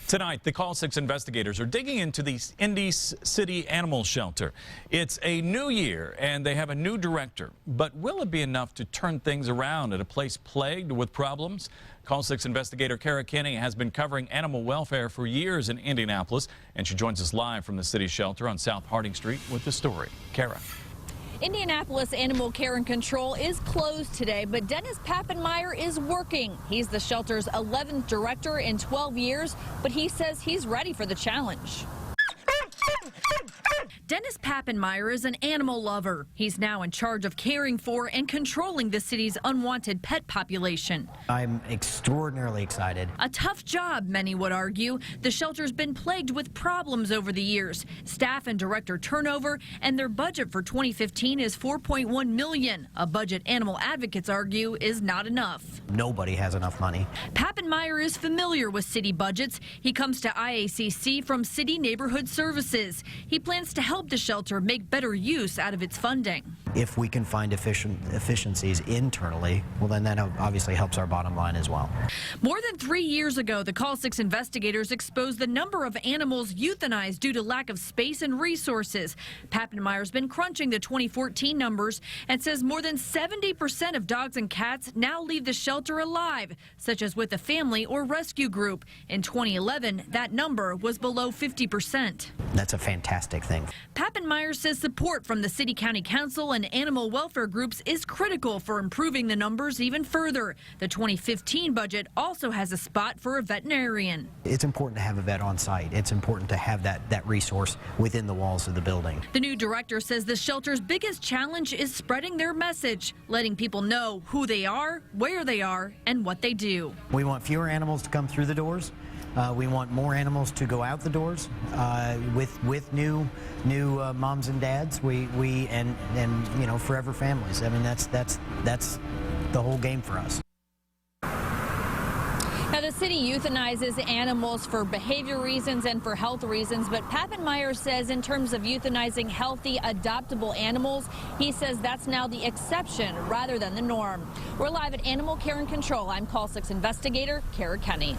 Tonight, the Call 6 investigators are digging into the Indy City Animal Shelter. It's a new year, and they have a new director. But will it be enough to turn things around at a place plagued with problems? Call 6 investigator Kara Kenny has been covering animal welfare for years in Indianapolis, and she joins us live from the city shelter on South Harding Street with the story. Kara. Indianapolis Animal Care and Control is closed today, but Dennis Papenmeier is working. He's the shelter's 11th director in 12 years, but he says he's ready for the challenge. Dennis Papenmeier is an animal lover. He's now in charge of caring for and controlling the city's unwanted pet population. I'm extraordinarily excited. A tough job, many would argue. The shelter's been plagued with problems over the years. Staff and director turnover, and their budget for 2015 is $4.1 million, a budget animal advocates argue is not enough. Nobody has enough money. Papenmeier is familiar with city budgets. He comes to IACC from City Neighborhood Services. He plans to help the shelter make better use out of its funding. If we can find efficiencies internally, well, then that obviously helps our bottom line as well. More than 3 years ago, the Call 6 investigators exposed the number of animals euthanized due to lack of space and resources. Papenmeier's been crunching the 2014 numbers and says more than 70% of dogs and cats now leave the shelter alive, such as with a family or rescue group. In 2011, that number was below 50%. That's a fantastic thing. Papenmeier says support from the City County Council and animal welfare groups is critical for improving the numbers even further. The 2015 budget also has a spot for a veterinarian. It's important to have a vet on site. It's important to have that resource within the walls of the building. The new director says the shelter's biggest challenge is spreading their message, letting people know who they are, where they are, and what they do. We want fewer animals to come through the doors. We want more animals to go out the doors with new moms and dads. And you know, forever families. I mean, that's the whole game for us. Now, the city euthanizes animals for behavior reasons and for health reasons, but Papenmeier says in terms of euthanizing healthy, adoptable animals, he says that's now the exception rather than the norm. We're live at Animal Care and Control. I'm Call 6 investigator Kara Kenny.